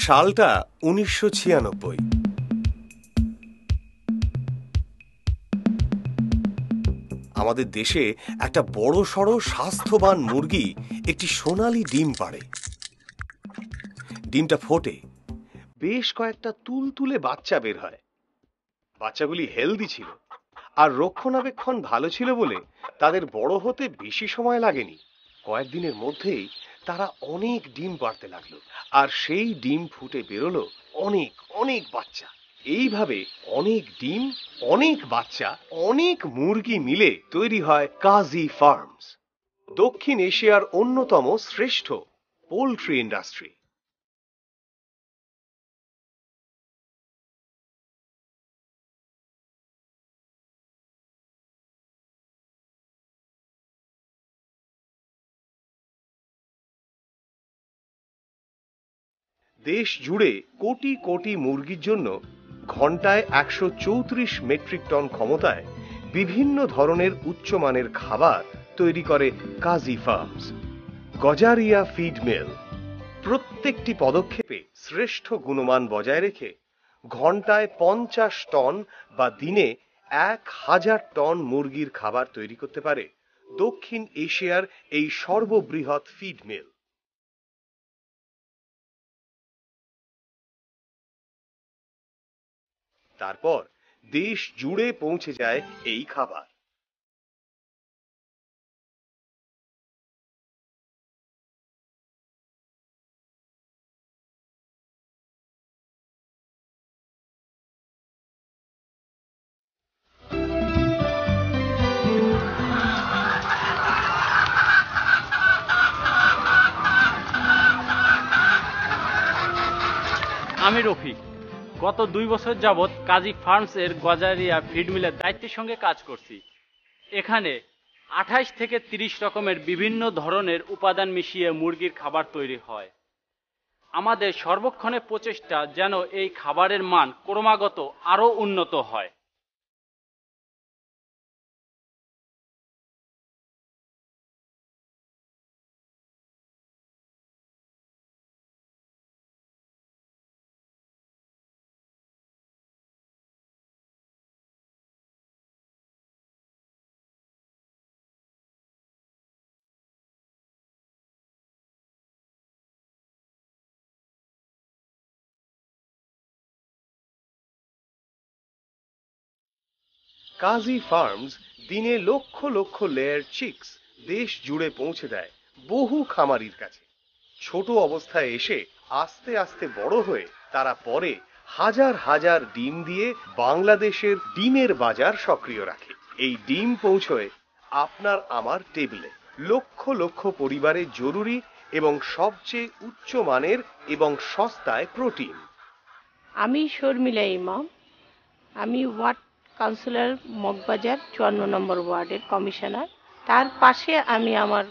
সালটা ১৯৯৬। আমাদের দেশে একটা বড়সড় স্বাস্থ্যবান মুরগি একটি সোনালী ডিম পাড়ে। ডিমটা ফোটে, বেশ কয়েকটা তুলতুলে বাচ্চা বের হয়। বাচ্চাগুলি হেলদি ছিল আর রক্ষণাবেক্ষণ ভালো ছিল বলে তাদের বড় হতে বেশি সময় লাগেনি। কয়েকদিনের মধ্যেই তারা অনেক ডিম পাড়তে লাগলো, আর সেই ডিম ফুটে বেরোলো অনেক অনেক বাচ্চা। এইভাবে অনেক ডিম, অনেক বাচ্চা, অনেক মুরগি মিলে তৈরি হয় কাজী ফার্মস, দক্ষিণ এশিয়ার অন্যতম শ্রেষ্ঠ পোল্ট্রি ইন্ডাস্ট্রি। দেশ জুড়ে কোটি কোটি মুরগির জন্য ঘন্টায় ১৩৪ মেট্রিক টন ক্ষমতায় বিভিন্ন ধরনের উচ্চমানের খাবার তৈরি করে কাজী ফার্মস। গজারিয়া ফিড মিল প্রত্যেকটি পদক্ষেপে শ্রেষ্ঠ গুণমান বজায় রেখে ঘন্টায় ৫০ টন বা দিনে ১,০০০ টন মুরগির খাবার তৈরি করতে পারে দক্ষিণ এশিয়ার এই সর্ববৃহৎ ফিড মিল। তারপর দেশ জুড়ে পৌঁছে যায় এই খাবার। আমি রফিক। গত ২ বছর যাবৎ কাজী ফার্মস এর গজারিয়া ফিড মিলের দায়িত্বের সঙ্গে কাজ করছি। এখানে ২৮ থেকে ৩০ রকমের বিভিন্ন ধরনের উপাদান মিশিয়ে মুরগির খাবার তৈরি হয়। আমাদের সর্বক্ষণে প্রচেষ্টা যেন এই খাবারের মান ক্রমাগত আরও উন্নত হয়। কাজী ফার্মস দিনে লক্ষ লক্ষ লেয়ার চিক্স দেশ জুড়ে পৌঁছে দেয় বহু খামারির কাছে। ছোট অবস্থায় এসে আস্তে আস্তে বড় হয়ে তারা পরে হাজার হাজার ডিম দিয়ে বাংলাদেশের ডিমের বাজার সক্রিয় রাখে। এই ডিম পৌঁছয় আপনার আমার টেবিলে লক্ষ লক্ষ পরিবারের জরুরি এবং সবচেয়ে উচ্চ মানের এবং সস্তায় প্রোটিন। আমি শর্মিলা ইমাম। আমি ওয়ার্ড কাউন্সিলর মগবাজার ৫৪ নম্বর ওয়ার্ডের কমিশনার। তার পাশে আমি আমার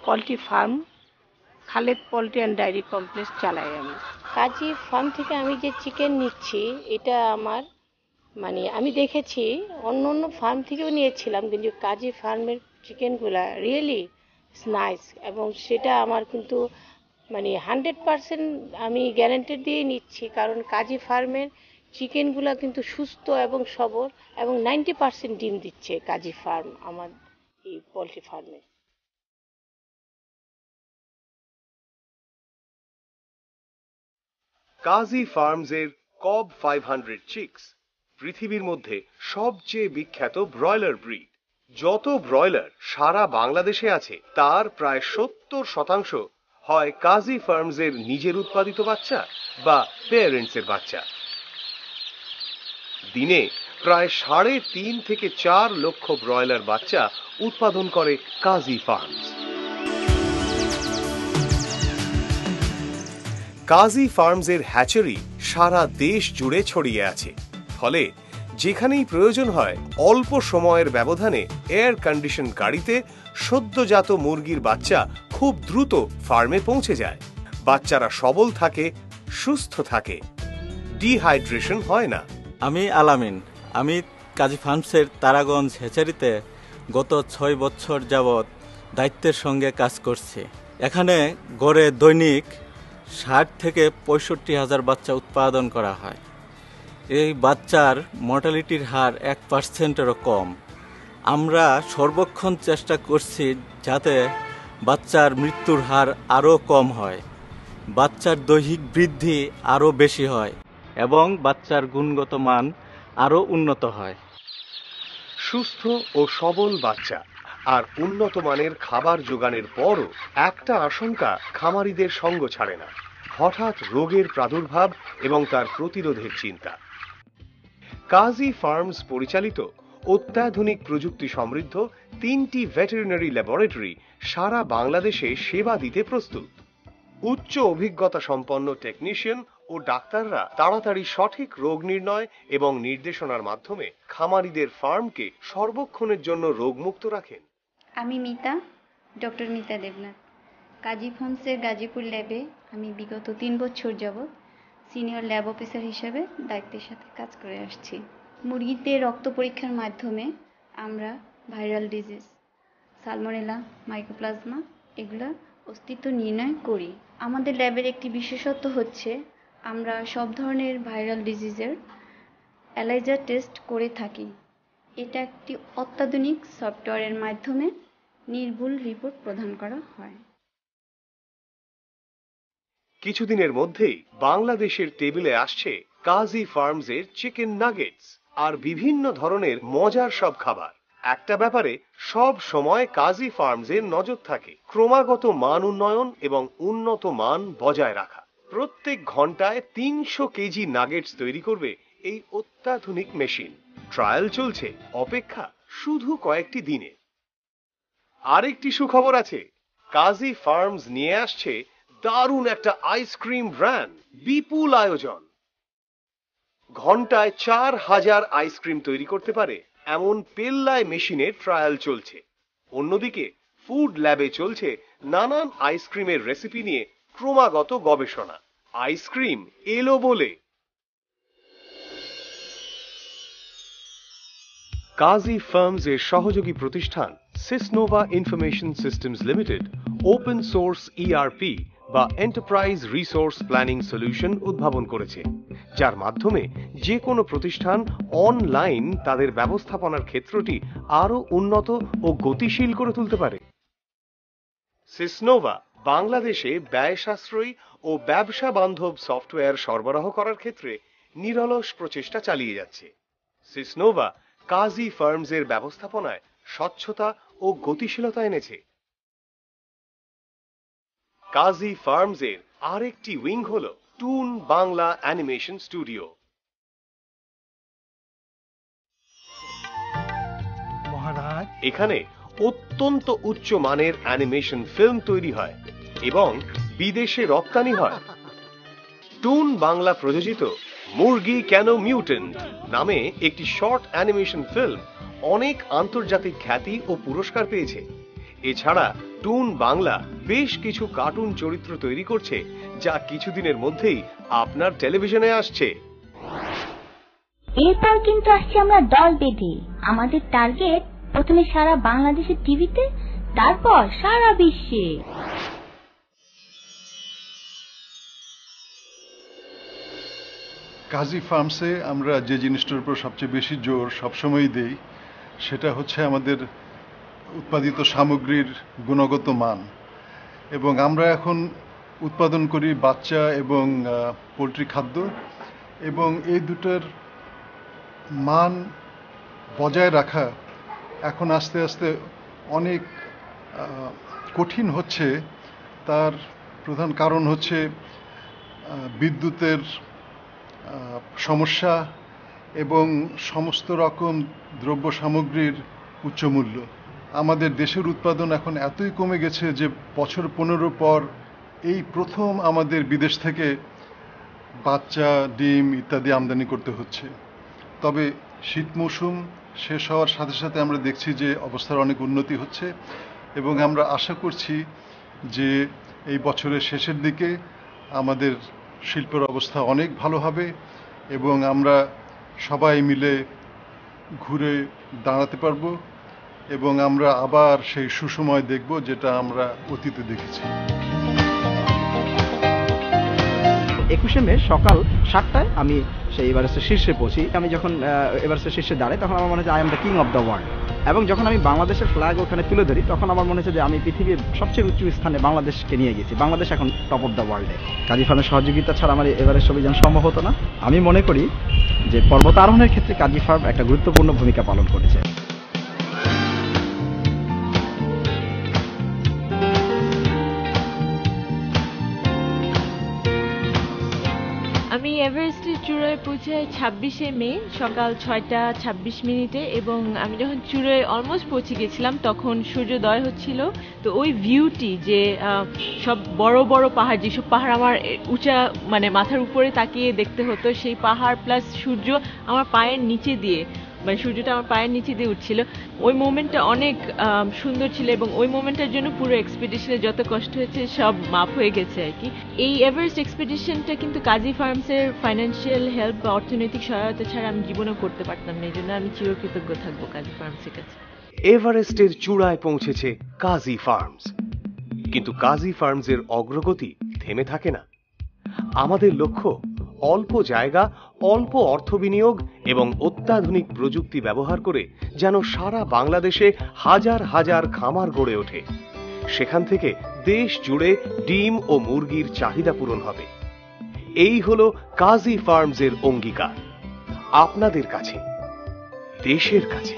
poultry farm Khaled poultry and dairy complex চালাই। আমি কাজী ফার্ম থেকে আমি যে চিকেন নিচ্ছি এটা আমার আমি দেখেছি অন্য অন্য ফার্ম থেকেও নিয়েছিলাম, কিন্তু কাজী ফার্মের চিকেনগুলা রিয়েলি নাইস, এবং সেটা আমার কিন্তু 100% আমি গ্যারান্টি দিয়ে নিচ্ছি, কারণ কাজী ফার্মের চিকেনগুলা কিন্তু সুস্থ এবং সবল, এবং 90% ডিম দিচ্ছে কাজী ফার্ম আমার এই পোলট্রি ফার্মে। কাজী ফার্মস এর কব 500 চিক্স পৃথিবীর মধ্যে সবচেয়ে বিখ্যাত ব্রয়লার ব্রিড। যত ব্রয়লার সারা বাংলাদেশে আছে তার প্রায় 70% হয় কাজী ফার্মস এর নিজের উৎপাদিত বাচ্চা বা প্যারেন্টস এর বাচ্চা। দিনে প্রায় ৩.৫ থেকে ৪ লক্ষ ব্রয়লার বাচ্চা উৎপাদন করে কাজী ফার্মস। কাজী ফার্মস এর হ্যাচারি সারা দেশ জুড়ে ছড়িয়ে আছে, ফলে যেখানেই প্রয়োজন হয় অল্প সময়ের ব্যবধানে এয়ার কন্ডিশন গাড়িতে সদ্যজাত মুরগির বাচ্চা খুব দ্রুত ফার্মে পৌঁছে যায়। বাচ্চারা সবল থাকে, সুস্থ থাকে, ডিহাইড্রেশন হয় না। আমি আলামিন। আমি কাজী ফার্মসের তারাগঞ্জ হ্যাচারিতে গত ৬ বছর যাবৎ দায়িত্বের সঙ্গে কাজ করছি। এখানে গড়ে দৈনিক 60 থেকে 65,000 বাচ্চা উৎপাদন করা হয়। এই বাচ্চার মর্টালিটির হার 1%-এরও কম। আমরা সর্বক্ষণ চেষ্টা করছি যাতে বাচ্চার মৃত্যুর হার আরও কম হয়, বাচ্চার দৈহিক বৃদ্ধি আরও বেশি হয় এবং বাচ্চার গুণগত মান আরও উন্নত হয়। সুস্থ ও সবল বাচ্চা আর উন্নত মানের খাবার যোগানের পরও একটা আশঙ্কা খামারিদের সঙ্গ ছাড়ে না, হঠাৎ রোগের প্রাদুর্ভাব এবং তার প্রতিরোধের চিন্তা। কাজী ফার্মস পরিচালিত অত্যাধুনিক প্রযুক্তি সমৃদ্ধ 3টি ভেটেরিনারি ল্যাবরেটরি সারা বাংলাদেশে সেবা দিতে প্রস্তুত। উচ্চ অভিজ্ঞতা সম্পন্ন টেকনিশিয়ান ও ডাক্তাররা তাড়াতাড়ি সঠিক রোগ নির্ণয় এবং নির্দেশনার মাধ্যমে খামারিদের ফার্মকে সর্বক্ষণের জন্য রোগমুক্ত রাখেন। আমি মিতা, ডক্টর মিতা দেবনাথ। কাজী ফার্মসের গাজীপুর ল্যাবে আমি বিগত 3 বছর যাবৎ সিনিয়র ল্যাব অফিসার হিসেবে দায়িত্বের সাথে কাজ করে আসছি। মুরগিদের রক্ত পরীক্ষার মাধ্যমে আমরা ভাইরাল ডিজিজ, সালমোনেলা, মাইকোপ্লাজমা এগুলা অস্তিত্ব নির্ণয় করি। আমাদের ল্যাবের একটি বিশেষত্ব হচ্ছে আমরা সব ধরনের ভাইরাল ডিজিজের এলাইজা টেস্ট করে থাকি। এটা একটি অত্যাধুনিক সফটওয়্যারের মাধ্যমে নির্ভুল রিপোর্ট প্রদান করা হয়। কিছুদিনের মধ্যেই বাংলাদেশের টেবিলে আসছে কাজী ফার্মসের চিকেন নাগেটস আর বিভিন্ন ধরনের মজার সব খাবার। একটা ব্যাপারে সব সময় কাজী ফার্মসের নজর থাকে, ক্রমাগত মান উন্নয়ন এবং উন্নত মান বজায় রাখা। প্রত্যেক ঘন্টায় 300 কেজি নাগেটস তৈরি করবে এই অত্যাধুনিক মেশিন। ট্রায়াল চলছে, অপেক্ষা শুধু কয়েকটি দিনে। আরেকটি সুখবর আছে, কাজী ফার্মস নিয়ে আসছে দারুণ একটা আইসক্রিম ব্র্যান্ড। বিপুল আয়োজন, ঘন্টায় 4000 আইসক্রিম তৈরি করতে পারে এমন পেল্লায় মেশিনের ট্রায়াল চলছে। অন্যদিকে ফুড ল্যাবে চলছে নানান আইসক্রিমের রেসিপি নিয়ে ক্রমাগত গবেষণা। আইসক্রিম এলো বলে কাজী ফার্মস এর সহযোগী প্রতিষ্ঠান Sysnova information systems limited open source ERP বা এন্টারপ্রাইজ রিসোর্স প্ল্যানিং সলিউশন উদ্ভাবন করেছে, যার মাধ্যমে যে কোনো প্রতিষ্ঠান অনলাইন তাদের ব্যবস্থাপনার ক্ষেত্রটি আরো উন্নত ও গতিশীল করে তুলতে পারে। সিসনোভা বাংলাদেশে ব্যয় সাশ্রয়ী ও ব্যবসা বান্ধব সফটওয়্যার সরবরাহ করার ক্ষেত্রে নিরলস প্রচেষ্টা চালিয়ে যাচ্ছে। সিসনোভা কাজী ফার্মস এর ব্যবস্থাপনায় স্বচ্ছতা ও গতিশীলতা এনেছে। কাজী ফার্মস এর আরেকটি উইং হলো টুন বাংলা অ্যানিমেশন স্টুডিও। মহারাজ, এখানে অত্যন্ত উচ্চ মানের অ্যানিমেশন ফিল্ম তৈরি হয় এবং বিদেশে রপ্তানি হয়। টুন বাংলা প্রযোজিত মুরগি কেন মিউটেন্ট নামে একটি শর্ট অ্যানিমেশন ফিল্ম অনেক আন্তর্জাতিক খ্যাতি ও পুরস্কার পেয়েছে। এছাড়া টুন বাংলা বেশ কিছু কার্টুন চরিত্র তৈরি করছে, যা কিছুদিনের মধ্যেই আপনার টেলিভিশনে আসছে। এরপর কিন্তু আসছে আমরা দল বেঁধে। আমাদের টার্গেট প্রথমে সারা বাংলাদেশের টিভিতে, তারপর সারা বিশ্বে। কাজী ফার্মসে আমরা যে জিনিসটার উপর সবচেয়ে বেশি জোর সবসময় দেই, সেটা হচ্ছে আমাদের উৎপাদিত সামগ্রীর গুণগত মান। এবং আমরা এখন উৎপাদন করি বাচ্চা এবং পোলট্রি খাদ্য, এবং এই দুটোর মান বজায় রাখা এখন আস্তে আস্তে অনেক কঠিন হচ্ছে। তার প্রধান কারণ হচ্ছে বিদ্যুতের সমস্যা এবং সমস্ত রকম দ্রব্য সামগ্রীর উচ্চ মূল্য। আমাদের দেশের উৎপাদন এখন এতই কমে গেছে যে বছর 15 পর এই প্রথম আমাদের বিদেশ থেকে বাচ্চা, ডিম ইত্যাদি আমদানি করতে হচ্ছে। তবে শীত মৌসুম শেষ হওয়ার সাথে সাথে আমরা দেখছি যে অবস্থার অনেক উন্নতি হচ্ছে, এবং আমরা আশা করছি যে এই বছরের শেষের দিকে আমাদের শিল্পের অবস্থা অনেক ভালো হবে এবং আমরা সবাই মিলে ঘুরে দাঁড়াতে পারবো এবং আমরা আবার সেই সুসময় দেখব যেটা আমরা অতীতে দেখেছি। 21শে মে সকাল 7টায় আমি সেই এভারেস্টের শীর্ষে পৌঁছি। আমি যখন এভারেস্টের শীর্ষে দাঁড়াই তখন আমার মনে হচ্ছে I am the king of the world. এবং যখন আমি বাংলাদেশের ফ্ল্যাগ ওখানে তুলে ধরি তখন আমার মনে হচ্ছে যে আমি পৃথিবীর সবচেয়ে উঁচু স্থানে বাংলাদেশকে নিয়ে গেছি। বাংলাদেশ এখন টপ অফ দ্য ওয়ার্ল্ডে। কাজী ফার্মের সহযোগিতা ছাড়া আমার এভারেস্ট অভিযান সম্ভব হতো না। আমি মনে করি যে পর্বতারোহণের ক্ষেত্রে কাজী ফার্ম একটা গুরুত্বপূর্ণ ভূমিকা পালন করেছে। আমি এভারেস্টের চূড়ায় পৌঁছাই 26শে মে সকাল 6টা 26 এবং আমি যখন চূড়ায় অলমোস্ট পৌঁছে গেছিলাম তখন সূর্যোদয় হচ্ছিল। তো ওই ভিউটি যে সব বড় বড় পাহাড়, যেসব পাহাড় আমার উঁচা মানে মাথার উপরে তাকিয়ে দেখতে হতো, সেই পাহাড় প্লাস সূর্য আমার পায়ের নিচে দিয়ে, মানে সূর্যটা আমার পায়ের নিচে দিয়ে উঠছিল, ওই মোমেন্টটা অনেক সুন্দর ছিল। এবং ওই মোমেন্টটার জন্য পুরো এক্সপিডিশনে যত কষ্ট হয়েছে সব মাপ হয়ে গেছে আর কি। এই এভারেস্ট এক্সপিডিশনটা কিন্তু কাজী ফার্মসের ফাইন্যান্সিয়াল হেল্প বা অর্থনৈতিক সহায়তা ছাড়া আমি জীবনেও করতে পারতাম না। এই জন্য আমি চিরকৃতজ্ঞ থাকবো কাজী ফার্মসের কাছে। এভারেস্টের চূড়ায় পৌঁছেছে কাজী ফার্মস, কিন্তু কাজী ফার্মসের অগ্রগতি থেমে থাকে না। আমাদের লক্ষ্য অল্প জায়গা, অল্প অর্থ বিনিয়োগ এবং অত্যাধুনিক প্রযুক্তি ব্যবহার করে যেন সারা বাংলাদেশে হাজার হাজার খামার গড়ে ওঠে। সেখান থেকে দেশ জুড়ে ডিম ও মুরগির চাহিদা পূরণ হবে। এই হলো কাজী ফার্মসের অঙ্গীকার, আপনাদের কাছে, দেশের কাছে।